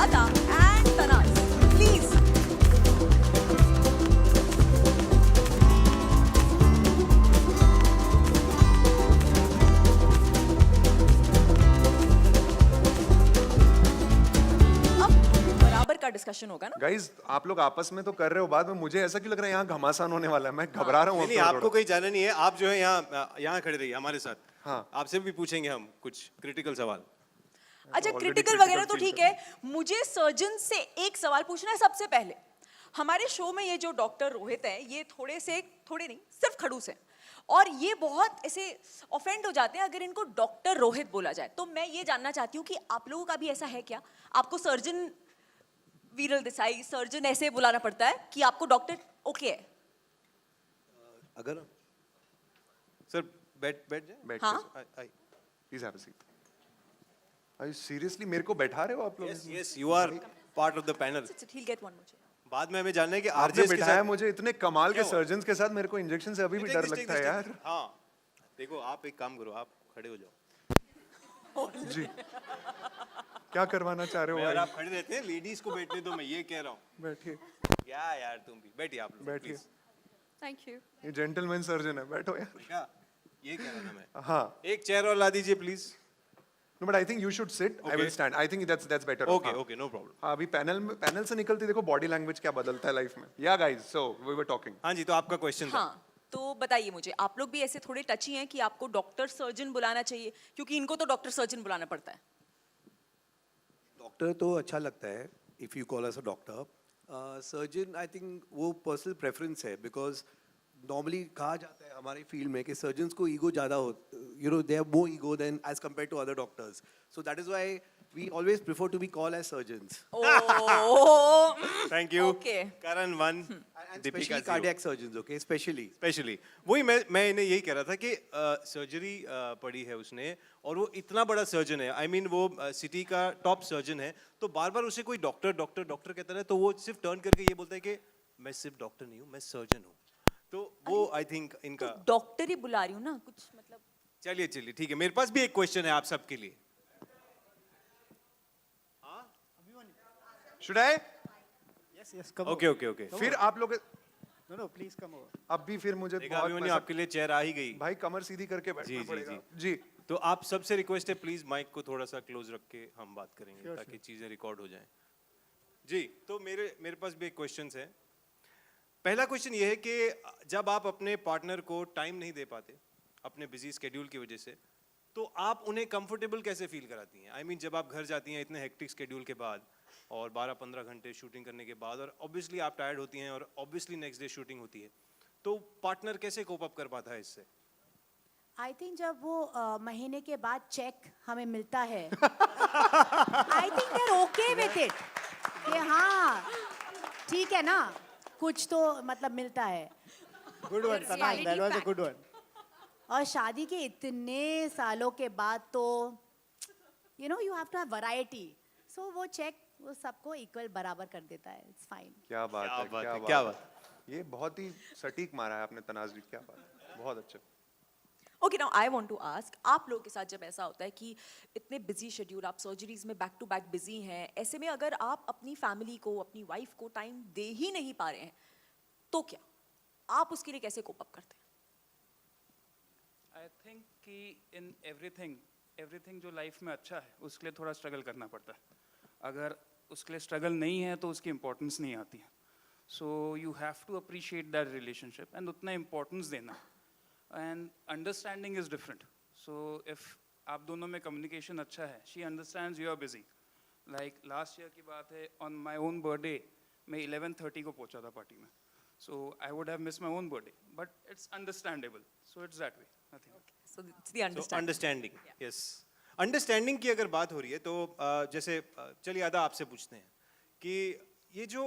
Ada and Tanaz. Please. अब बराबर का डिस्कशन होगा ना? गाइस आप लोग आपस में तो कर रहे हो, बाद में मुझे ऐसा क्यों लग रहा है यहाँ घमासान होने वाला है? मैं घबरा रहा हूँ। नहीं, अब आपको थोड़ा। कहीं जाना नहीं है, आप जो है यहाँ खड़े रहिए हमारे साथ। हाँ। आपसे भी पूछेंगे हम कुछ क्रिटिकल सवाल। अच्छा, already क्रिटिकल critical वगैरह तो feel ठीक कर है, मुझे सर्जन से एक सवाल पूछना है सबसे पहले। हमारे शो में ये जो डॉक्टर रोहित हैं, ये थोड़े नहीं, सिर्फ खड़ूस हैं, और ये बहुत ऐसे ऑफेंड हो जाते हैं अगर इनको डॉक्टर रोहित बोला जाए। तो मैं ये जानना चाहती हूँ कि आप लोगों का भी ऐसा है क्या? आपको सर्जन वीरल देसाई, सर्जन ऐसे बुलाना पड़ता है कि आपको डॉक्टर ओके है? अगर सर बैठ जाए। बैठ हाँ? Please have a seat. Seriously मेरे को बैठा रहे हो आप लोग? Yes you are part of the panel. He'll get one मुझे। बाद में हमें जानना है कि आपने आरजेएस के बिठाया साथ मुझे इतने कमाल के क्या हुआ? सर्जन्स के साथ, मेरे को इंजेक्शन से अभी भी डर लगता है यार। हाँ, देखो आप एक काम करो, आप खड़े हो जाओ। जी क्या करवाना चाह रहे हो अगर भाई? आप खड़े रहते हैं, लेडीज को बैठने दो, मैं ये कह रहा हूँ। बैठिए क्या यार, तुम भी बैठिए, आप लोग बैठिए। please। Thank you. ये जेंटलमैन सर्जन है, बैठो यार। क्या ये कह रहा था मैं। हाँ, एक चेयर और ला दीजिए please. No but I think you should sit, I will Okay. Stand. I think that's better. Okay okay, no problem. हाँ, अभी पैनल से निकलती देखो बॉडी लैंग्वेज क्या बदलता है लाइफ में। Yeah guys, so we were talking. हाँ जी, तो आपका क्वेश्चन था। हाँ, तो बताइए मुझे, आप लोग भी ऐसे थोड़े टची हैं कि आपको डॉक्टर सर्जन बुलाना चाहिए? क्योंकि इनको तो डॉक्टर सर्जन बुलाना पड़ता है। डॉक्टर तो अच्छा लगता है if you call us a doctor. Surgeon I think वो पर्सनल प्रेफरेंस है, बिकॉज नॉर्मली कहा जाता है हमारे फील्ड में कि सर्जन्स को ईगो ज़्यादा हो, you know they have more ego than as compared to other doctors, so that is why we always prefer to be called as surgeons oh, thank you. Okay. Karan 1, and Deepika specially 0। Cardiac surgeons, okay, specially वही मैं इन्हें यही कह रहा था कि surgery पढ़ी है उसने, और वो इतना बड़ा सर्जन है। आई मीन वो सिटी का टॉप सर्जन है, तो बार बार उसे कोई डॉक्टर डॉक्टर डॉक्टर कहता है, तो वो सिर्फ टर्न करके ये बोलता है कि मैं सिर्फ डॉक्टर नहीं हूँ, मैं सर्जन हूँ। तो वो आई थिंक इनका डॉक्टर ही बुला रही हूँ ना, कुछ मतलब। चलिए ठीक है, मेरे पास भी एक क्वेश्चन है आप सबके लिए। Should I? Yes, yes, come okay over. Okay okay, फिर आप लोग No, no, please come over. अब भी फिर मुझे देखा बहुत अभिमन्यु, पैसा- आपके लिए चेयर आ ही गई। भाई कमर सीधी करके जी, बैठना जी, पड़ेगा। जी तो आप सबसे रिक्वेस्ट है, प्लीज माइक को थोड़ा सा क्लोज रख के हम बात करेंगे, Sure, ताकि चीजें रिकॉर्ड हो जाएं। जी, तो मेरे पास भी एक क्वेश्चन है। पहला क्वेश्चन ये है कि जब आप अपने पार्टनर को टाइम नहीं दे पाते अपने बिजी स्केड्यूल की वजह से, तो आप उन्हें कंफर्टेबल कैसे फील कराती हैं? आई मीन जब आप घर जाती हैं इतने हेक्टिक स्केड्यूल के बाद, और 12-15 घंटे शूटिंग करने के बाद, और ऑब्वियसली आप टायर्ड होती हैं, और ऑब्वियसली नेक्स्ट डे शूटिंग होती है, तो पार्टनर कैसे कोप अप कर पाता है इससे? आई थिंक जब वो महीने के बाद चेक हमें मिलता है, I think they are okay with it कि हाँ ठीक है ना, कुछ तो मतलब मिलता है। Good one, Tanay. That was a good one. और शादी के इतने सालों के बाद तो you know you have to have variety, so वो चेक वो सबको इक्वल बराबर कर देता है, इट्स फाइन। क्या बात है, क्या क्या बात है। ये बहुत ही सटीक मारा है आपने तनाज़ जी, क्या बात है, बहुत अच्छा। Okay, now I want to ask, आप लोगों के साथ जब ऐसा होता है कि इतने बिजी शेड्यूल, आप सर्जरीज में बैक टू बैक बिजी हैं, ऐसे में अगर आप अपनी फैमिली को, अपनी वाइफ को टाइम दे ही नहीं पा रहे हैं, तो क्या आप उसके लिए कैसे कोप अप करते हैं? आई थिंक कि इन एवरीथिंग जो लाइफ में अच्छा है उसके लिए थोड़ा स्ट्रगल करना पड़ता है। अगर उसके लिए स्ट्रगल नहीं है तो उसकी इम्पोर्टेंस नहीं आती है। So you have to appreciate that relationship and उतना इम्पोर्टेंस देना, and understanding is different. So if आप दोनों में कम्युनिकेशन अच्छा है, she understands you are busy. Like last year की बात है, ऑन माई ओन बर्थडे मैं 11:30 को पहुंचा था पार्टी में, so I would have miss my own birthday, but it's understandable, so it's that way, nothing. So it's the understanding. Understanding, yes. Understanding की अगर बात हो रही है, तो जैसे चलिए आदा आपसे पूछते हैं कि ये जो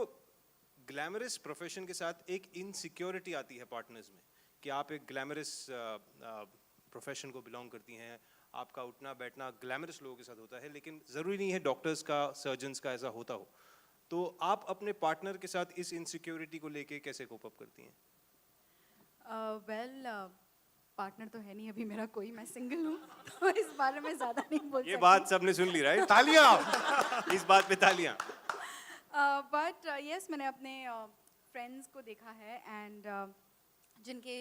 ग्लैमरस प्रोफेशन के साथ एक इनसिक्योरिटी आती है पार्टनर्स में, कि आप एक ग्लैमरस प्रोफेशन को बिलोंग करती हैं, आपका उठना बैठना ग्लैमरस लोगों के साथ होता है, लेकिन ज़रूरी नहीं है डॉक्टर्स का, सर्जन्स का ऐसा होता हो, तो आप अपने पार्टनर के साथ इस इनसिक्योरिटी को लेके कैसे कोप अप करती हैं? Well, पार्टनर तो है नहीं अभी मेरा कोई, मैं सिंगल हूँ तो इस बारे में ज़्यादा नहीं बोल ये सकती। बात सबने सुन ली, राइट? तालियां इस बात पे तालियां। बट यस मैंने अपने फ्रेंड्स को देखा है एंड जिनके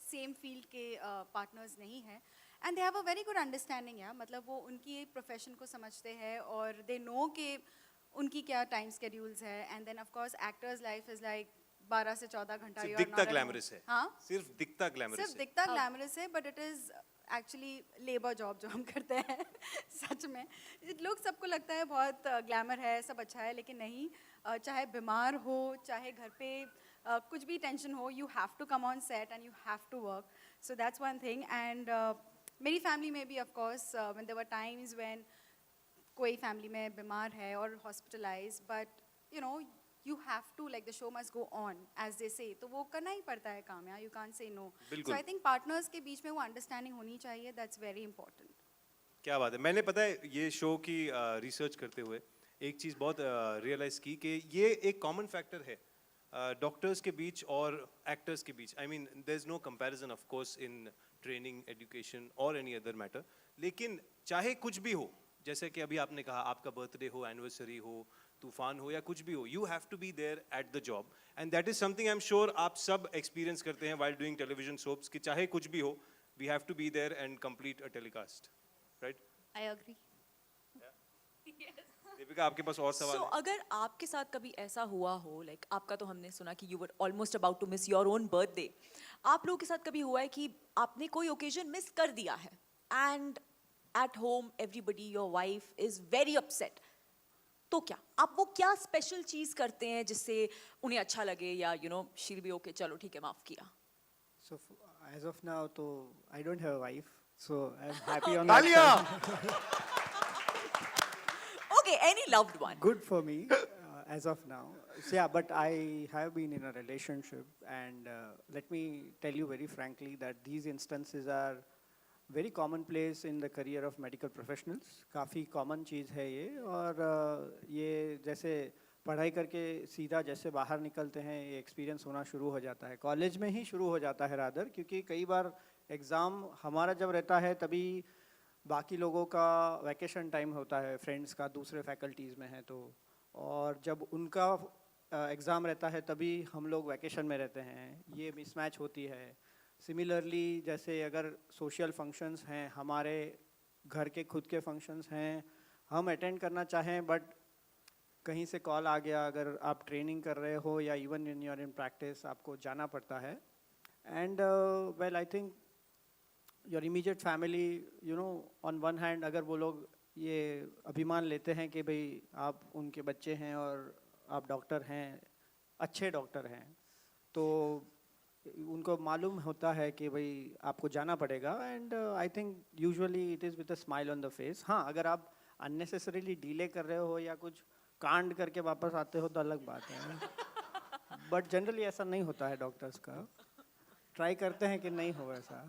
सेम फील्ड के पार्टनर्स नहीं हैं and they have a very good understanding या मतलब वो उनकी प्रोफेशन को समझते हैं और दे नो कि उनकी क्या टाइम स्केड्यूल्स है and then of course actors life is like 12 से 14 घंटा सिर्फ you are दिखता not at home. ग्लैमरस है। हाँ सिर्फ दिखता ग्लैमरस सिर्फ है। दिखता ग्लैमरस है but it is actually labour job जो हम करते हैं सच में लोग सबको लगता है बहुत ग्लैमर है सब अच्छा है लेकिन नहीं चाहे बीमार हो चाहे घर पे कुछ भी टेंशन हो you have to come on set and you have to work so that's one thing and मेरी फैमिली में भी of course when there were times when कोई फैमिली में बीमार है और hospitalise but you know you have to like the show must go on as they say तो वो करना ही पड़ता है काम यार you can't say no बिल्कुल। so I think partners के बीच में वो understanding होनी चाहिए that's very important क्या बात है। मैंने पता है ये शो की रिसर्च करते हुए एक चीज़ बहुत रियलाइज की कि ये एक कॉमन फैक्टर है डॉक्टर्स के बीच और एक्टर्स के बीच। I mean there is no comparison of course in training education और एनी अदर मैटर, लेकिन चाहे कुछ भी हो, जैसे कि अभी आपने कहा आपका बर्थडे हो, एनिवर्सरी हो, तूफान हो या कुछ भी हो, you have to be there at the job and that is something I am sure आप सब एक्सपीरियंस करते हैं व्हाइल डूइंग टेलीविजन सोप्स कि चाहे कुछ भी हो we have to be there and complete a telecast, right? I agree Deepika आपके पास और सवाल सो है? अगर आपके साथ कभी ऐसा हुआ हो लाइक आपका तो हमने सुना कि you were almost about to miss your own birthday, आप लोगों के साथ कभी हुआ है कि आपने कोई ओकेजन मिस कर दिया है and at home everybody your wife is very upset, तो क्या आप वो क्या स्पेशल चीज करते हैं जिससे उन्हें अच्छा लगे या you know she'll be okay चलो ठीक है माफ किया? So as of now, तो I don't have a wife, so I'm happy on that तालियां side. Okay any loved one? Good for me as of now. So yeah, but I have been in a relationship, and let me tell you very frankly that these instances are very commonplace in the career of medical professionals. काफ़ी common चीज़ है ये और ये जैसे पढ़ाई करके सीधा जैसे बाहर निकलते हैं ये एक्सपीरियंस होना शुरू हो जाता है, कॉलेज में ही शुरू हो जाता है रादर, क्योंकि कई बार एग्ज़ाम हमारा जब रहता है तभी बाकी लोगों का वैकेशन टाइम होता है, फ्रेंड्स का दूसरे फैकल्टीज़ में है तो, और जब उनका एग्ज़ाम रहता है तभी हम लोग वैकेशन में रहते हैं, ये मिसमैच होती है। सिमिलरली जैसे अगर सोशल फंक्शंस हैं, हमारे घर के खुद के फंक्शंस हैं, हम अटेंड करना चाहें बट कहीं से कॉल आ गया, अगर आप ट्रेनिंग कर रहे हो या even in your in practice आपको जाना पड़ता है and well I think your immediate family you know on one hand अगर वो लोग ये अभिमान लेते हैं कि भाई आप उनके बच्चे हैं और आप डॉक्टर हैं, अच्छे डॉक्टर हैं, तो उनको मालूम होता है कि भाई आपको जाना पड़ेगा and I think usually it is with a smile on the face. हाँ, अगर आप अननेसेसरीली डिले कर रहे हो या कुछ कांड करके वापस आते हो तो अलग बात है, बट जनरली ऐसा नहीं होता है डॉक्टर्स का, ट्राई करते हैं कि नहीं हो ऐसा।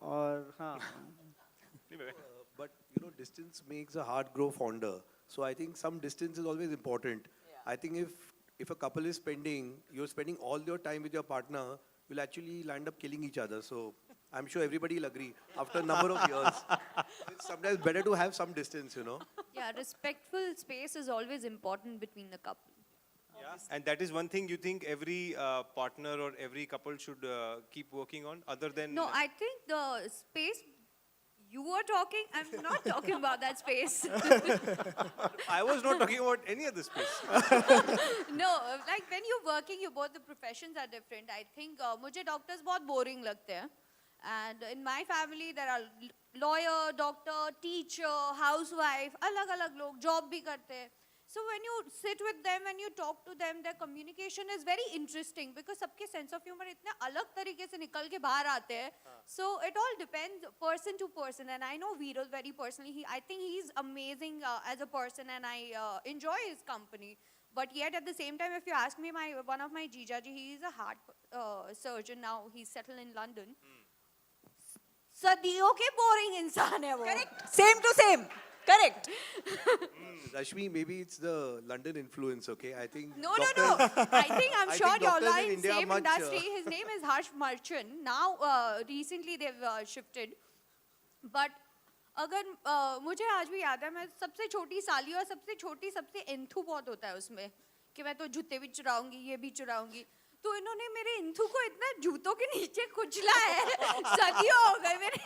और हाँ But you know, distance makes a heart grow fonder. So I think some distance is always important. I think if a couple is you're spending all your time with your partner, you'll actually land up killing each other. So I'm sure everybody will agree after a number of years. It's sometimes better to have some distance, you know. Yeah, respectful space is always important between the couple. Yeah, and that is one thing you think every partner or every couple should keep working on, other than No, I think the space you were talking, I'm not talking about that space. I was not talking about any other space. No, like when you're working, you both the professions are different. I think मुझे doctors बहुत boring लगते हैं. And in my family there are lawyer, doctor, teacher, housewife, अलग-अलग लोग job भी करते हैं. So when you sit with them and you talk to them, their communication is very interesting because सबके sense of humor इतने अलग तरीके से निकल के बाहर आते हैं. So it all depends person to person, and I know Viral very personally. I think he's amazing as a person, and I enjoy his company. But yet at the same time, if you ask me, one of my Jijaji, he is a heart surgeon now. He's settled in London. सदियों के boring इंसान है वो. Correct, same to same. Correct. Rashmi, maybe it's the London influence, okay? I think No. doctors- I think I'm I sure think you're doctors in lying. India are Same much, industry. His name is Harsh Marchan. Now, recently they've shifted. But अगर मुझे आज भी याद है मैं सबसे छोटी साली और सबसे छोटी सबसे इंथू बहुत होता है उसमें कि मैं तो जूते भी चुराऊंगी ये भी चुराऊंगी तो इन्होंने मेरे इंथू को इतना जूतों के नीचे कुचला है सदियों हो गए मेरे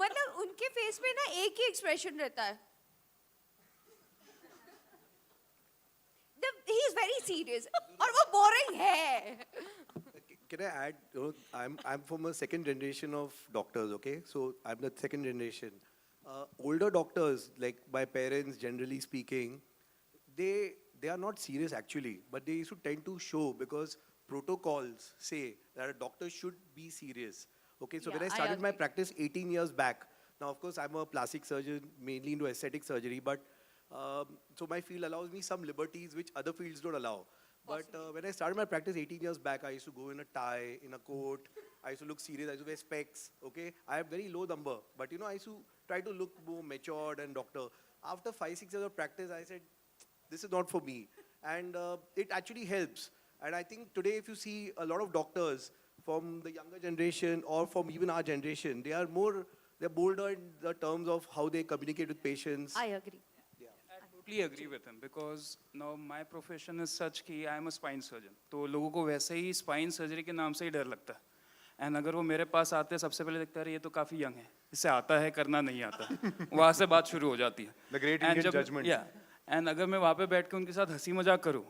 मतलब उनके फेस पे ना एक ही एक्सप्रेशन रहता है he is very serious और वो boring है Can I add? You know, I'm from a second generation of doctors. Okay, so I'm the second generation. Older doctors, like my parents, generally speaking, they are not serious actually, but they used to tend to show because protocols say that a doctor should be serious. Okay, so when I Yeah, I started my agree. practice 18 years back, now of course I'm a plastic surgeon, mainly into aesthetic surgery, but so my field allows me some liberties which other fields don't allow. But when I started my practice 18 years back, I used to go in a tie, in a coat. I used to look serious. I used to wear specs. Okay, I have very low number, but you know, I used to try to look more matured and doctor. After 5-6 years of practice, I said, this is not for me, and it actually helps. And I think today, if you see a lot of doctors from the younger generation or from even our generation, they're bolder in the terms of how they communicate with patients. I agree I totally agree with him because now my profession is such कि I am a spine surgeon. तो लोगों को वैसे ही spine surgery के नाम से ही डर लगता है. And अगर वो मेरे पास आते हैं सबसे पहले देखता है ये तो काफ़ी यंग है. इससे आता है करना नहीं आता. वहाँ से बात शुरू हो जाती है. The great And Indian जब- judgment. Yeah. And अगर मैं वहाँ पे बैठ के उनके साथ हंसी मजाक करूँ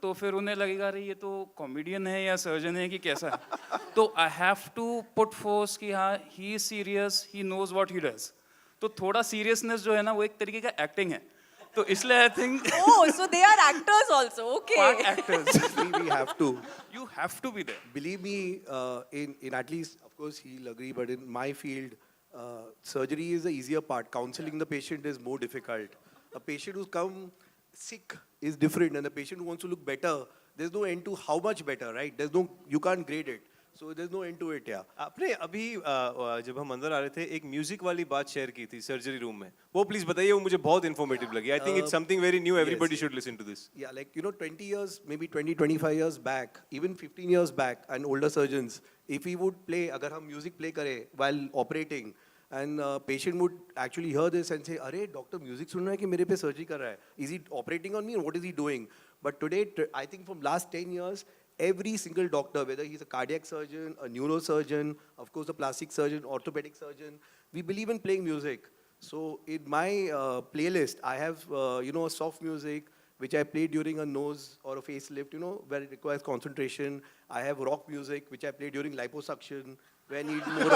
तो फिर उन्हें लगेगा अरे ये तो कॉमेडियन है या सर्जन है कि कैसा है. तो I have to put force कि हाँ he is serious, he knows what he does. तो थोड़ा seriousness जो है ना वो एक तरीके का acting है. तो इसलिए I think Oh, so they are actors also. Okay. part actors. we have to. You have to be there. Believe me, in at least, of course, he'll agree, but in my field, surgery is the easier part. Counseling the patient is more difficult. A patient who's come sick is different, and the patient who wants to look better, there's no end to how much better, right? You can't grade it. So there's no end to it, yeah. आपने अभी जब हम अंदर आ रहे थे एक music वाली बात शेयर की थी सर्जरी रूम में वो प्लीज बताइए वो मुझे बहुत इन्फॉर्मेटिव लगी I think it's something very new everybody yes. Should listen to this Yeah, like, 20 years, maybe 25 years back, even 15 years back, and older surgeons, if we would play, agar hum music play kare while operating, and patient would actually hear this and say, "Arey, doctor, music sun raha hai ki mere pe surgery kar raha hai? Is he operating on me, or what is he doing?" But today, I think from last 10 years, every single doctor, whether he's a cardiac surgeon, a neurosurgeon, of course, a plastic surgeon, orthopedic surgeon, we believe in playing music. So in my playlist, I have, a soft music, which I play during a nose or a facelift, where it requires concentration. I have rock music, which I play during liposuction, where I need more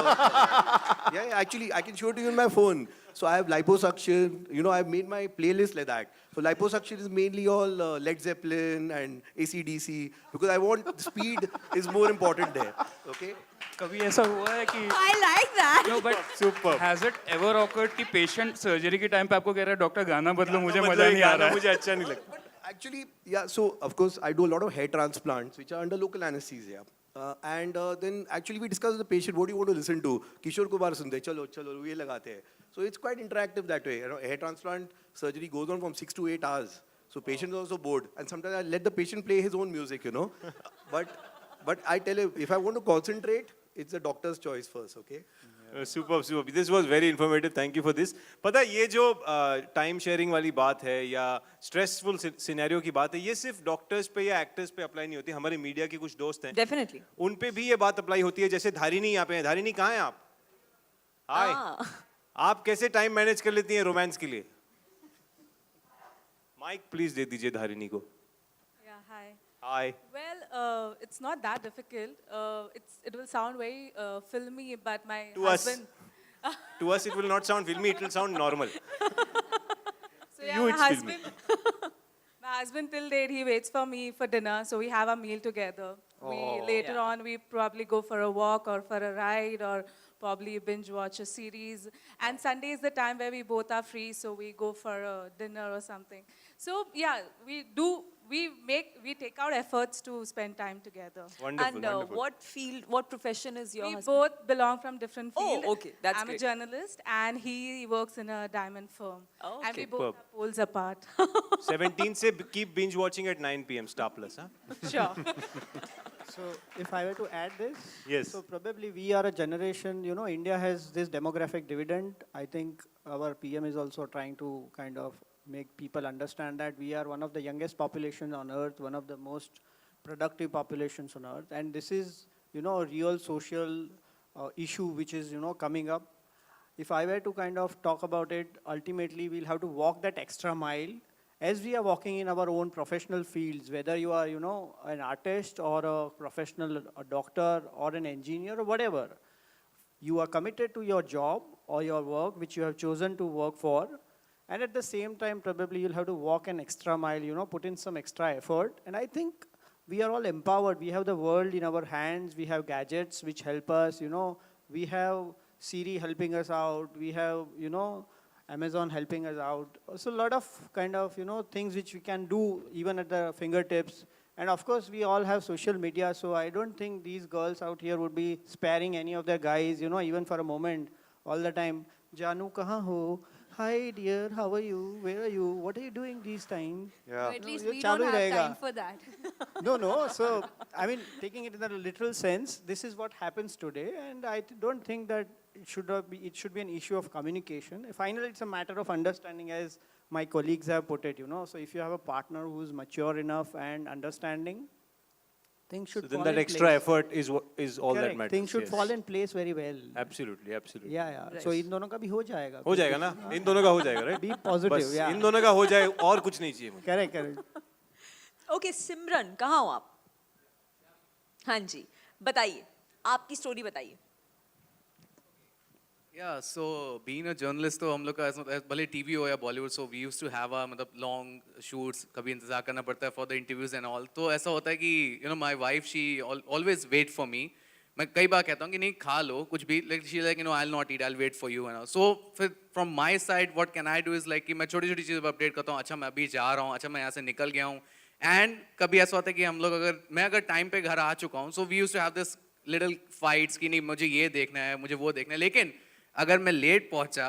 yeah, actually, I can show it to you on my phone. So I have liposuction, I've made my playlist like that. So liposuction is mainly all Led Zeppelin and AC/DC, because I want speed is more important there, okay? कभी ऐसा हुआ है कि I like that no but Superb. has it ever occurred कि patient surgery के time पे आपको कह रहा है डॉक्टर गाना बदलो मुझे मजा नहीं आ रहा है. मुझे अच्छा नहीं लगता Actually, yeah, so of course, I do a lot of hair transplants, which are under local anesthesia. And then actually we discuss with the patient, what do you want to listen to? Kishore Kumar sunde, chalo, ye lagate hai. So it's quite interactive that way. Hair transplant surgery goes on from 6 to 8 hours. So patient is also bored. And sometimes I let the patient play his own music, But I tell him, if I want to concentrate, it's the doctor's choice first, okay? Super this was very informative thank you for this पता है ये जो time sharing वाली बात है या stressful scenario की बात है ये सिर्फ डॉक्टर्स पे या एक्टर्स पे अप्लाई नहीं होती हमारे मीडिया के कुछ दोस्त हैं Definitely. उन पे भी ये बात अप्लाई होती है जैसे धारिनी यहाँ पे है धारिनी कहाँ हैं आप हाय आप कैसे टाइम मैनेज कर लेती हैं रोमांस के लिए माइक प्लीज दे दीजिए धारिनी को Yeah, hi. Hi Well, it's not that difficult. It will sound very filmy, but my To us. husband. To us it will not sound फिल्मी it will sound normal So yeah, You, my it's filmy. husband. My husband till date he waits for me for dinner, so we have a meal together. Later on we probably go for a walk or for a ride or probably binge watch a series. And Sunday is the time where we both are free, so we go for a dinner or something. So yeah, we take our efforts to spend time together. Wonderful, And wonderful. what field, what profession is your We husband? both belong from different Oh, fields. okay, that's I'm great. a journalist and he works in a diamond firm. Oh, And we okay. both Superb. are poles apart. 17 से keep binge watching at 9 p.m. Star Plus, huh? Sure. So if I were to add this, Yes. so probably we are a generation, you know, India has this demographic dividend. I think our PM is also trying to kind of make people understand that we are one of the youngest populations on earth, one of the most productive populations on earth. And this is, you know, a real social issue which is, you know, coming up. If I were to kind of talk about it, ultimately we'll have to walk that extra mile as we are walking in our own professional fields, whether you are, you know, an artist or a professional, a doctor or an engineer or whatever. You are committed to your job or your work which you have chosen to work for. And at the same time, probably you'll have to walk an extra mile, you know, put in some extra effort. And I think we are all empowered. We have the world in our hands. We have gadgets which help us, you know. We have Siri helping us out. We have, you know, Amazon helping us out. So a lot of kind of, you know, things which we can do even at the fingertips. And of course, we all have social media. So I don't think these girls out here would be sparing any of their guys, you know, even for a moment, all the time. Janu, kahan ho? Hi dear, how are you? Where are you? What are you doing these times? Yeah. At least ये we चालू don't have रहेगा. time for that. No. So, I mean, taking it in a literal sense, this is what happens today, and I don't think that it should be an issue of communication. Finally, it's a matter of understanding, as my colleagues have put it. You know, so if you have a partner who's mature enough and understanding, things should. So then fall that in extra place. effort is all that Correct. matters. Things should yes. fall in place very well. Absolutely, absolutely. Yeah. So इन दोनों का भी हो जाएगा. हो जाएगा ना? इन दोनों का हो जाएगा, right? Be positive. बस Yeah. इन दोनों का हो जाए और कुछ नहीं चाहिए मुझे. Correct. ओके सिमरन, कहाँ हो आप? हाँ जी, बताइए, आपकी स्टोरी बताइए. Yeah, so being a journalist तो हम लोग का ऐसा भले टीवी हो या Bollywood so we used to have a मतलब long shoots कभी इंतजार करना पड़ता है for the interviews and all तो ऐसा होता है कि you know my wife she always wait for me मैं कई बार कहता हूँ कि नहीं खा लो कुछ भी like she like you know I'll not eat I'll wait for you and all so फिर from my side what can I do is like कि मैं छोटी छोटी चीज़ों पर अपडेट करता हूँ अच्छा मैं अभी जा रहा हूँ अच्छा मैं यहाँ से निकल गया हूँ एंड कभी ऐसा होता है कि हम लोग अगर टाइम पे घर आ चुका हूँ so we used to have this little fights कि नहीं मुझे ये देखना है मुझे वो देखना है लेकिन अगर मैं लेट पहुंचा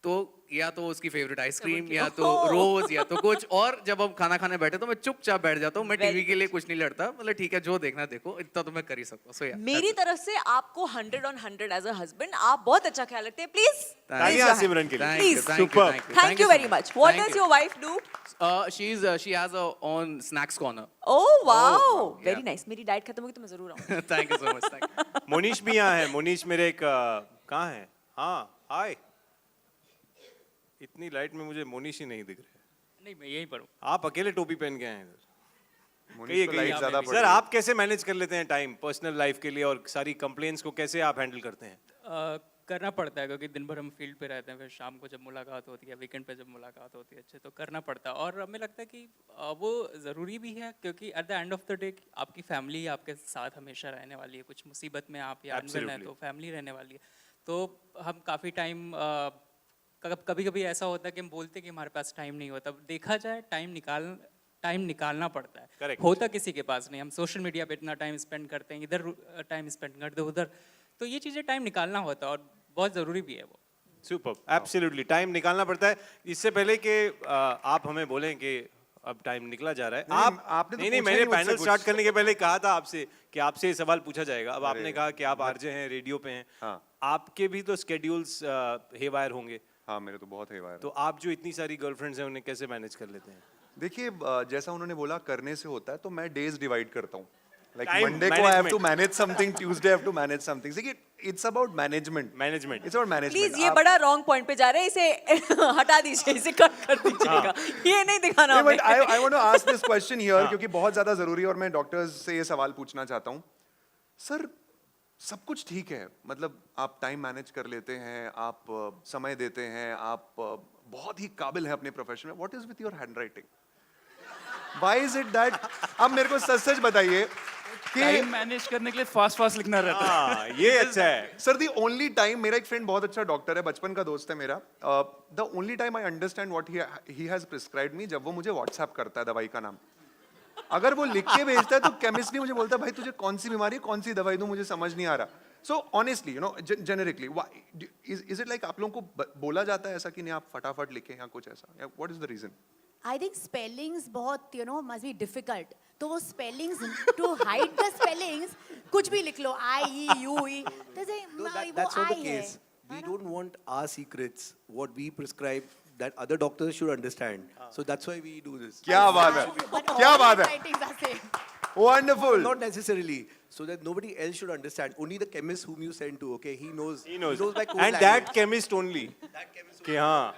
तो या तो उसकी फेवरेट आइसक्रीम या तो रोज या तो कुछ और जब हम खाना खाने बैठे तो मैं चुपचाप बैठ जाता हूँ मैं टीवी के लिए कुछ नहीं लड़ता मतलब ठीक है जो देखना देखो इतना तो मैं कर ही सकता हूँ so yeah, मेरी तरफ से आपको 100 on 100 एज अ हस्बैंड. आप बहुत अच्छा ख्याल रखते हैं. प्लीज तालियां सिमरन के लिए. Thank you, Please. thank you, Superb. thank you, thank you so very much. What Thank does you. Your wife do? she has her own snacks corner. Oh wow, wow, very yeah. Nice. मेरी diet खत्म होगी तो मैं जरूर आऊंगी. Thank you so much. Thank you. Monish भी यहाँ है. मोनीश मेरे एक कहाँ है? हाँ, हाय. इतनी लाइट में मुझे मोनीश ही नहीं दिख रहे. नहीं मैं यहीं पर हूँ. आप अकेले टोपी पहन के आए हैं इधर. मुनीश को लाइट ज्यादा पड़ सर रही है. आप कैसे मैनेज कर लेते हैं टाइम पर्सनल लाइफ के लिए और सारी कंप्लेंट्स को कैसे आप हैंडल करते हैं? करना पड़ता है क्योंकि दिन भर हम फील्ड पे रहते हैं फिर शाम को जब मुलाकात होती है वीकेंड पे जब मुलाकात होती है अच्छे तो करना पड़ता है और हमें लगता है कि वो ज़रूरी भी है क्योंकि at the end of the day आपकी फैमिली आपके साथ हमेशा रहने वाली है कुछ मुसीबत में आप या अनविल हैं तो फैमिली रहने वाली है तो हम काफ़ी टाइम कभी कभी ऐसा होता है कि हम बोलते हैं कि हमारे पास टाइम नहीं होता देखा जाए टाइम निकालना पड़ता है. Correct. होता किसी के पास नहीं. हम सोशल मीडिया पे इतना टाइम स्पेंड करते हैं इधर टाइम स्पेंड करते हैं उधर तो ये चीज़ें टाइम निकालना होता है और बहुत ज़रूरी भी है वो. सुपर. एब्सोल्युटली टाइम निकालना पड़ता है. इससे पहले कि आप हमें बोलें कि अब टाइम निकला जा रहा है नहीं, आप आपने तो नहीं पूछा मैंने ही मुझसे पैनल कुछ. स्टार्ट करने के पहले कहा था आपसे कि आपसे ये सवाल पूछा जाएगा. अब अरे, आपने कहा कि आप आरजे हैं रेडियो पे हैं. हाँ. आपके भी तो स्केड्यूल्स हेवायर होंगे. हाँ मेरे तो बहुत है तो आप जो इतनी सारी गर्लफ्रेंड्स हैं उन्हें कैसे मैनेज कर लेते हैं? देखिए जैसा उन्होंने बोला करने से होता है तो मैं डेज डिवाइड करता हूँ. Like Time Monday को I have to management. manage something, Tuesday I have to manage something. देखिए it's about management. Management. It's about management. Please ये आप- बड़ा रॉन्ग पॉइंट पे जा रहे हैं. इसे हटा दीजिए, इसे कट कर दीजिएगा. ये नहीं दिखाना नहीं, but हमें. I want to ask this question here क्योंकि बहुत ज्यादा जरूरी है और मैं डॉक्टर्स से ये सवाल पूछना चाहता हूँ. सर सब कुछ ठीक है मतलब आप टाइम मैनेज कर लेते हैं आप समय देते हैं आप बहुत ही काबिल हैं अपने प्रोफेशन में. What is with your handwriting? Why is it that? अब मेरे को सच सच बताइए टाइम मैनेज करने के लिए फास्ट लिखना रहता है। हाँ ये अच्छा है। सर दी ओनली टाइम, मेरा एक फ्रेंड बहुत अच्छा डॉक्टर है, बचपन का दोस्त है मेरा, the only time I understand what he has prescribed me, जब वो मुझे व्हाट्सएप करता है दवाई का नाम। अगर वो लिख के भेजता है तो केमिस्ट भी मुझे बोलता है भाई तुझे कौन सी बीमारी है, कौन सी दवाई दूं, मुझे समझ नहीं आ रहा। So honestly you know generically is it like आप लोगों को बोला जाता है ऐसा कि नहीं आप फटाफट लिखें या कुछ ऐसा, what is the reason? I think spellings बहुत मस्ट बी डिफिकल्ट, तो वो spellings to hide the spellings कुछ भी लिख लो, I E U E, That's not the case. We don't want our secrets, what we prescribe, that other doctors should understand. So that's why we do this. क्या बात है, क्या बात है, wonderful. Not necessarily, so that nobody else should understand. Only the chemist whom you send to, okay, he knows by code And language. that chemist only. कि हाँ,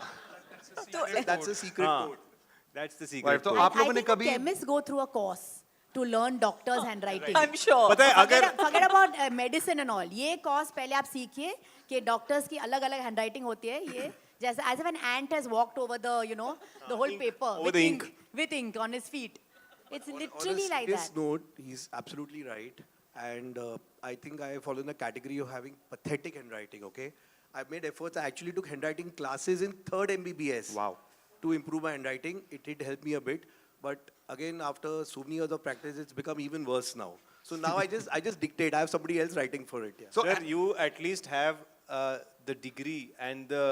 That's a secret हाँ, code. that's the Right, secret. तो code. आप लोगों ने कभी chemists go through a course to learn doctors handwriting. I'm sure. पता है अगर forget about medicine and all. ये course पहले आप सीखिए कि doctors की अलग-अलग handwriting होती है, ये जैसे as if an ant has walked over the the whole paper over with the with ink on his feet. It's On literally a like serious that. note, he's absolutely right. And I think I fall in the category of having pathetic handwriting, okay? I've made efforts. I actually took handwriting classes in 3rd MBBS. Wow. To improve my handwriting. It did help me a bit. But again, after so many years of practice, it's become even worse now. So now I just dictate. I have somebody else writing for it. Yeah. So Sir, you at least have the degree and the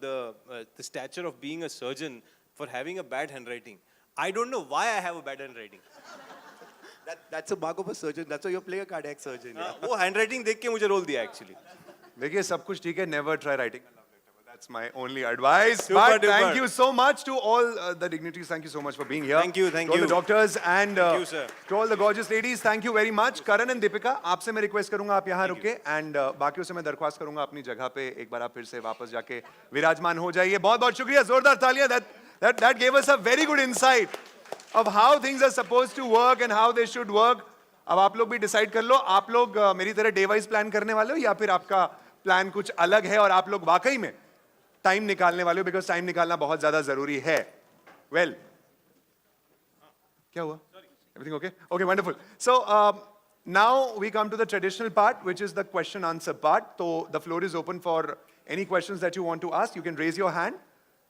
the stature of being a surgeon for having a bad handwriting. I don't know why I have a bad handwriting. That's a mark of a surgeon. That's why you're playing a cardiac surgeon. Yeah. वो handwriting देख के मुझे role दिया actually. देखिए सब कुछ ठीक है, never try writing a love letter. That's my only advice. Super But duper. thank you so much to all the dignitaries. Thank you so much for being here. Thank you, thank to all you. the doctors and Thank you, sir. to all the gorgeous ladies. Thank you very much. Karan and Deepika, आपसे मैं request करूंगा आप यहाँ रुके and बाकियों से मैं दरख्वास्त करूंगा अपनी जगह पे एक बार आप फिर से वापस जाके विराजमान हो जाइए। बहुत बहुत शुक्रिया, जोरदार तालियां। That gave us a very good insight of how things are supposed to work and how they should work. अब आप लोग भी डिसाइड कर लो, आप लोग मेरी तरह डे वाइज प्लान करने वाले हो या फिर आपका प्लान कुछ अलग है और आप लोग वाकई में टाइम निकालने वाले हो, बिकॉज टाइम निकालना बहुत ज्यादा जरूरी है। वेल, क्या हुआ? Everything okay? Okay, wonderful. So now we come to the traditional part which is the question answer part. तो the floor is open for any questions that you want to ask. You can raise your hand,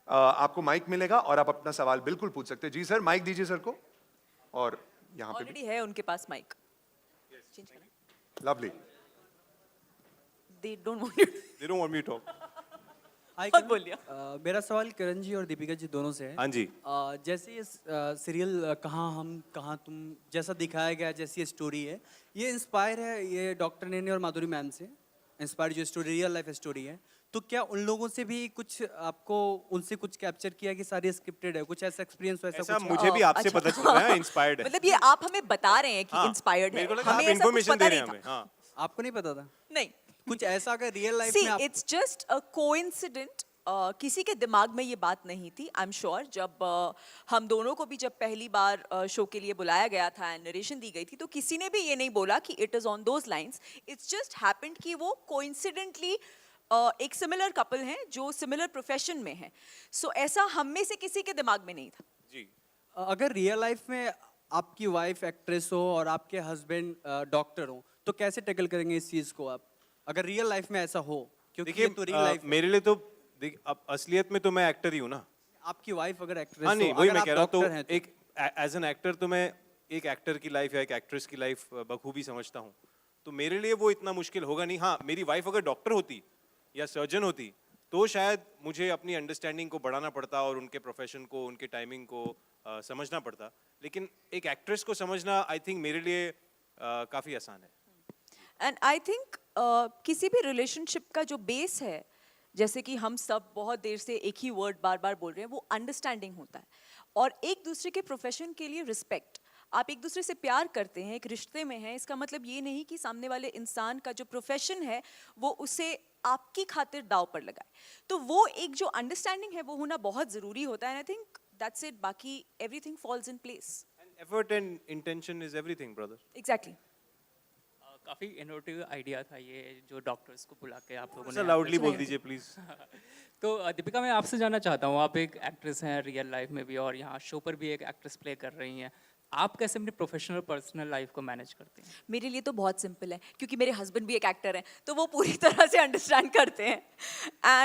आपको mike मिलेगा और आप अपना सवाल बिल्कुल पूछ सकते हैं। जी सर, माइक दीजिए सर को। और यहाँ पे भी ऑलरेडी है उनके पास mike. Lovely. They don't want you to. They don't want me to talk. बहुत बोलिए। मेरा सवाल किरण जी और दीपिका जी दोनों से है। हाँ जी। जैसे ये सीरियल कहाँ हम कहाँ तुम जैसा दिखाया गया, जैसी ये स्टोरी है, ये इंस्पायर है ये डॉक्टर नेने और माधुरी मैम से इंस्पायर जो स्टोरी रियल लाइफ स्टोरी है। तो क्या उन लोगों से भी कुछ आपको उनसे कुछ कैप्चर किया कि सारी स्क्रिप्टेड है, कुछ ऐसा एक्सपीरियंस वैसा ऐसा कुछ? मुझे भी आपसे अच्छा। पता चल रहा है इंस्पायर्ड है। मतलब ये आप हमें बता रहे हैं कि हाँ, इंस्पायर्ड है, मेरे को लगा हमें आप ऐसा कुछ इन्फॉर्मेशन पता दे रहे नहीं हैं था। हमें। हाँ। आपको नहीं पता था? नहीं, कुछ ऐसा अगर रियल लाइफ सी में आप इट्स जस्ट अ कोइंसिडेंट। किसी के दिमाग में ये बात नहीं थी। आई एम श्योर जब हम दोनों को भी जब पहली बार शो के लिए बुलाया गया था, नरेशन दी गई थी, तो किसी ने भी ये नहीं बोला कि it is on those lines. It's just happened कि वो कोइंसिडेंटली एक सिमिलर कपल हैं जो सिमिलर प्रोफेशन में हैं। सो ऐसा हम में से किसी के दिमाग में नहीं था। जी। अगर रियल लाइफ में आपकी वाइफ एक्ट्रेस हो और आपके हस्बैंड डॉक्टर हो तो कैसे टैकल करेंगे इस चीज को आप, अगर रियल लाइफ में ऐसा हो? क्योंकि देखिए ये तो रियल लाइफ मेरे लिए तो अब असलियत में तो मैं एक्टर ही हूँ ना। आपकी वाइफ अगर एक्ट्रेस हाँ नहीं, हो, वही अगर मैं आप कह रहा हूँ। तो डॉक्टर हैं तो एक एज एन एक्टर तो मैं एक एक्टर की लाइफ या एक एक्ट्रेस की लाइफ बखूबी समझता हूँ। तो मेरे लिए वो इतना मुश्किल होगा नहीं। हाँ, मेरी वाइफ अगर डॉक्टर होती या सर्जन होती तो शायद मुझे अपनी अंडरस्टैंडिंग को बढ़ाना पड़ता और उनके प्रोफेशन को, उनके टाइमिंग को समझना पड़ता। लेकिन एक एक्ट्रेस को समझना आई थिंक मेरे लिए काफ़ी आसान है। एंड आई थिंक किसी भी रिलेशनशिप का जो बेस है, जैसे कि हम सब बहुत देर से एक ही वर्ड बार बार बोल रहे हैं, वो अंडरस्टैंडिंग होता है और एक दूसरे के प्रोफेशन के लिए रिस्पेक्ट। आप एक दूसरे से प्यार करते हैं, एक रिश्ते में हैं, इसका मतलब ये नहीं कि सामने वाले इंसान का जो प्रोफेशन है वो उसे आपकी खातिर दाव पर लगाए। तो वो एक जो अंडरस्टैंडिंग है वो होना बहुत ज़रूरी होता है। आई थिंक दैट्स इट, बाकी everything falls in place. Effort and intention is everything brother. Exactly. काफ़ी इनोवेटिव आइडिया था ये जो डॉक्टर्स को बुला के आप लोगों सर ने लाउडली बोल दीजिए प्लीज। तो दीपिका, मैं आपसे जानना चाहता हूँ, आप एक एक्ट्रेस हैं रियल लाइफ में भी और यहाँ शो पर भी एक एक्ट्रेस प्ले कर रही हैं, आप कैसे अपनी प्रोफेशनल और पर्सनल लाइफ को मैनेज करते हैं? मेरे लिए तो बहुत सिंपल है क्योंकि मेरे हस्बैंड भी एक एक्टर हैं तो वो पूरी तरह से अंडरस्टैंड करते हैं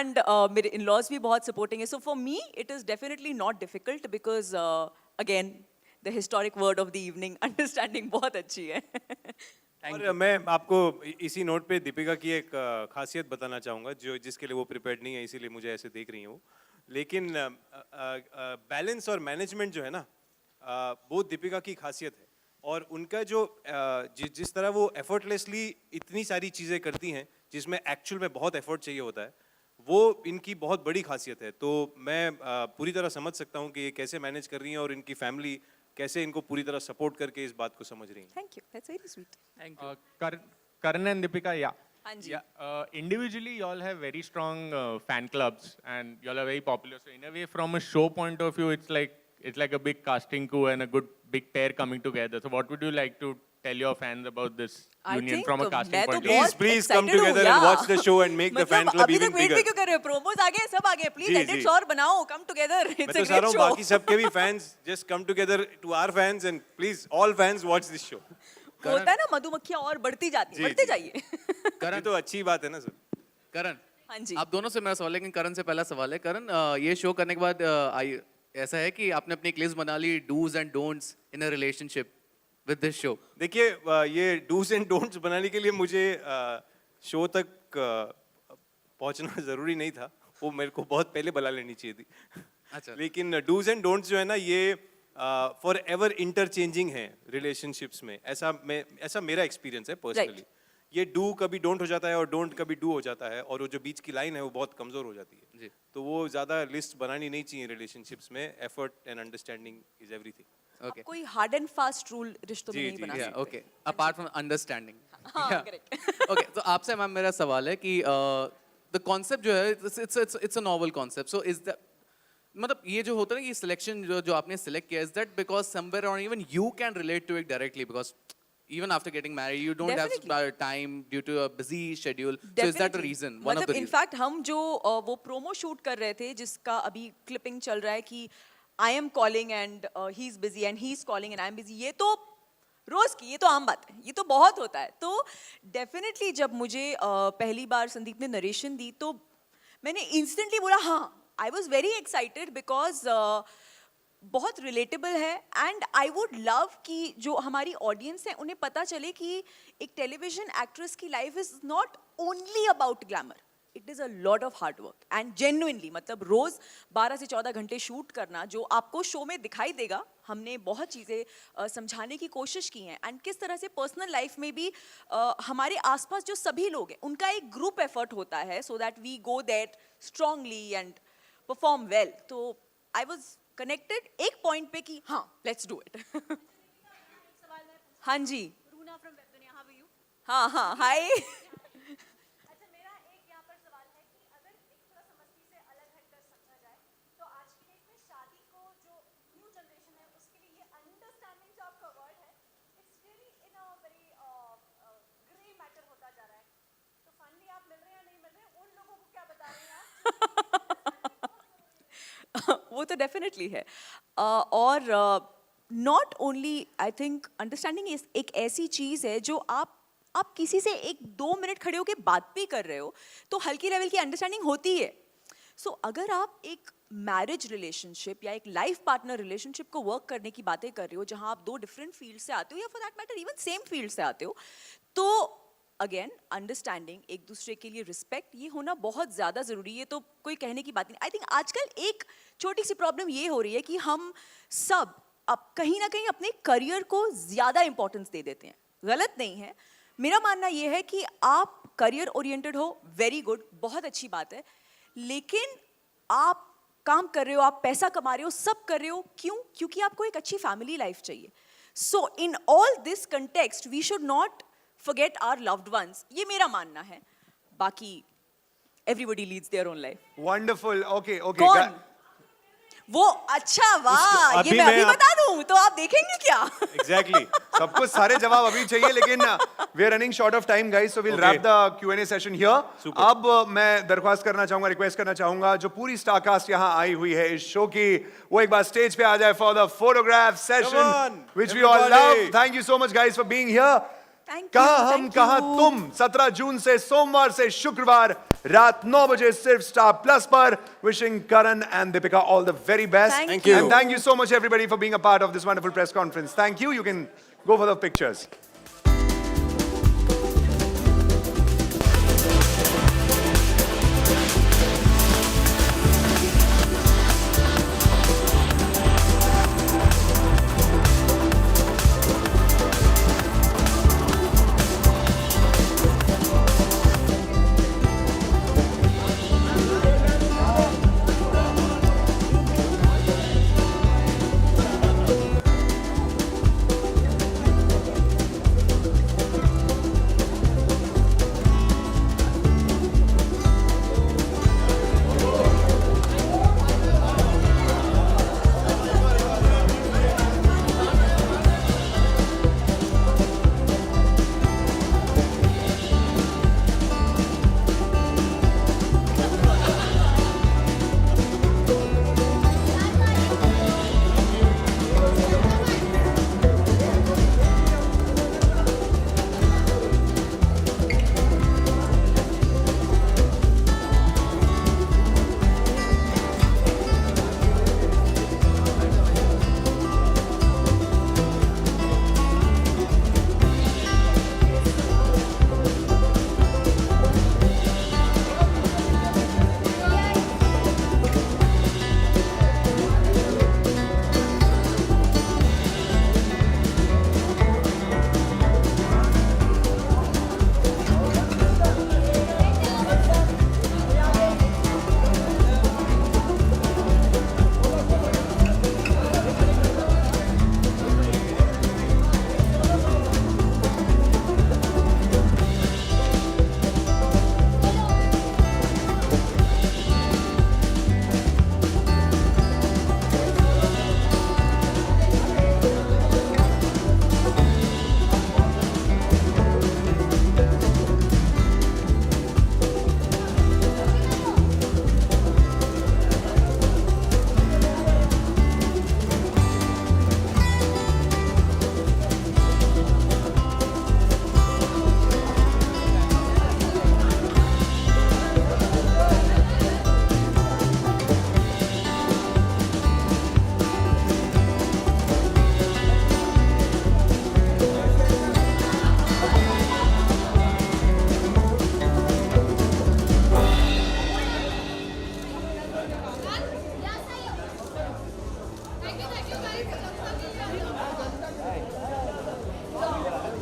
एंड मेरे इन लॉज भी बहुत सपोर्टिंग है. So for me it is definitely not difficult because again the historic word of the evening understanding बहुत अच्छी है. और मैं आपको इसी नोट पे दीपिका की एक खासियत बताना चाहूँगा जो जिसके लिए वो प्रिपेयर्ड नहीं है, इसीलिए मुझे ऐसे देख रही हैं वो. लेकिन बैलेंस और मैनेजमेंट जो है ना वो दीपिका की खासियत है. और उनका जो जिस तरह वो एफर्टलेसली इतनी सारी चीज़ें करती हैं जिसमें एक्चुअल में बहुत एफर्ट चाहिए होता है, वो इनकी बहुत बड़ी खासियत है. तो मैं पूरी तरह समझ सकता हूँ कि ये कैसे मैनेज कर रही हैं और इनकी फैमिली कैसे इनको पूरी तरह सपोर्ट करके इस बात को समझ रही हैं. Thank you, that's very sweet. Thank you. Karan and Deepika, yeah. हाँ जी. Individually, you all have very strong fan clubs, and you all are very popular. So in a way, from a show point of view, it's like a big casting coup and a good big pair coming together. So what would you like to tell your fans about this I union think from a casting मैं तो point of view? बहुत Please come excited हूँ, together and yeah. watch the show and make the fan club अभी even तक wait bigger. भी क्यों कर रहे हो? प्रोमोस आ गए, सब आ गए. प्लीज जी, एडिट्स जी. और बनाओ. Come together. मैं इट्स तो अ चाह रहा ग्रेट हूँ शो. बाकी सबके भी fans just come together to our fans and please all fans watch this show. होता है ना मधुमक्खियाँ और बढ़ती जाती जी, हैं. बढ़ते जी. जाइए. ये तो अच्छी बात है ना सर. करण, हाँ जी. आप दोनों से मेरा सवाल है, लेकिन करण से पहला सवाल है. करण, ये शो करने के बाद ऐसा है कि आपने अपनी एक लिस्ट बना ली do's and don'ts in a relationship with this show. देखिए ये डूज एंड डोंट्स बनाने के लिए मुझे शो तक पहुंचना ज़रूरी नहीं था. वो मेरे को बहुत पहले बुला लेनी चाहिए थी. अच्छा. लेकिन डूज एंड डोंट्स जो है ना ये फॉर एवर इंटरचेंजिंग है रिलेशनशिप्स में. ऐसा मेरा एक्सपीरियंस है पर्सनली. ये डू कभी डोंट हो जाता है और डोंट कभी डू हो जाता है और वो जो बीच की लाइन है वो बहुत कमज़ोर हो जाती है. जी. तो वो ज़्यादा लिस्ट बनानी नहीं चाहिए रिलेशनशिप्स में. Effort and understanding is everything. Okay. कोई हार्ड एंड फास्ट रूल रिश्तों में जी, नहीं जी, बना या सकते. Okay, apart from understanding. हाँ, करेक्ट. ओके, तो आपसे मैम मेरा सवाल है कि द कॉन्सेप्ट जो है it's a novel concept. So is that, मतलब ये जो होता है ना कि सिलेक्शन जो आपने सिलेक्ट किया, इज दैट बिकॉज समवेयर और even you can relate to it directly because even after getting married you don't Definitely. have time due to a busy schedule. So is that a reason, one of मतलब the reasons? In fact हम जो वो promo shoot कर रहे थे जिसका अभी clipping चल रहा है कि I am calling and he is busy and he is calling and I am busy, ये तो रोज की, ये तो आम बात है, ये तो बहुत होता है. तो डेफिनेटली जब मुझे पहली बार संदीप ने नरेशन दी तो मैंने इंस्टेंटली बोला हाँ. I was very excited because बहुत रिलेटेबल है एंड आई वुड लव कि जो हमारी ऑडियंस है उन्हें पता चले कि एक टेलीविजन एक्ट्रेस की life is not only about glamour. It is a lot of hard work and genuinely मतलब रोज़ 12 से 14 घंटे शूट करना जो आपको शो में दिखाई देगा. हमने बहुत चीज़ें समझाने की कोशिश की हैं एंड किस तरह से पर्सनल लाइफ में भी हमारे आसपास जो सभी लोग हैं उनका एक ग्रुप एफर्ट होता है so that we go that strongly and perform well. तो आई वॉज कनेक्टेड एक पॉइंट पे कि हाँ लेट्स डू इट. हाँ जी. Runa from Webdunia, how are you? हाँ हाँ हाय. अच्छा मेरा एक यहाँ पर सवाल है कि अगर एक थोड़ा सा मस्ती से अलग हटकर समझा जाए तो आज की डेट में शादी को जो न्यू जनरेशन है उसके लिए ये अंडरस्टैंडिंग जो आपका वर्ड है it's really in a very grey matter होता जा रहा है. तो फाइनली आप मिल रहे हैं या नहीं मिल रहे हैं, उन लोगों को क्या बता रहे हैं आप? वो तो डेफिनेटली है. और not only I think understanding एक ऐसी चीज़ है जो आप किसी से 1-2 मिनट खड़े होकर बात भी कर रहे हो तो हल्की लेवल की अंडरस्टैंडिंग होती है. सो अगर आप एक मैरिज रिलेशनशिप या एक लाइफ पार्टनर रिलेशनशिप को वर्क करने की बातें कर रहे हो जहां आप 2 डिफरेंट फील्ड से आते हो या for that matter even same field से आते हो, तो अगेन अंडरस्टैंडिंग, एक दूसरे के लिए रिस्पेक्ट, ये होना बहुत ज़्यादा ज़रूरी है. तो कोई कहने की बात नहीं. आई थिंक आजकल एक छोटी सी प्रॉब्लम ये हो रही है कि हम सब अब कहीं ना कहीं अपने करियर को ज़्यादा इंपॉर्टेंस दे देते हैं. गलत नहीं है. मेरा मानना ये है कि आप करियर ओरिएंटेड हो, वेरी गुड, बहुत अच्छी बात है. लेकिन आप काम कर रहे हो, आप पैसा कमा रहे हो, सब कर रहे हो, क्यों? क्योंकि आपको एक अच्छी फैमिली लाइफ चाहिए. So in all this context we should not forget our loved ones. ये मेरा मानना है. बाकी everybody leads their own life. Wonderful. Okay. कौन? वो अच्छा वाह, ये मैं अभी बता दूं तो आप देखेंगे क्या? Exactly. सब कुछ सारे जवाब अभी चाहिए, लेकिन we are running short of time guys, so we'll wrap the Q&A session here. अब मैं दरख्वास्त करना चाहूंगा, रिक्वेस्ट करना चाहूंगा, जो पूरी स्टारकास्ट यहाँ आई हुई है इस शो की, वो एक बार स्टेज पे आ जाए for the photograph session which we all love. Thank you so much guys for being here. कहा हम कहा तुम 17 जून से सोमवार से शुक्रवार रात 9 बजे सिर्फ स्टार प्लस पर. Wishing Karan and Deepika all the very best. Thank you. And thank you so much everybody for being a part of this wonderful press conference. Thank you. You can go for the pictures.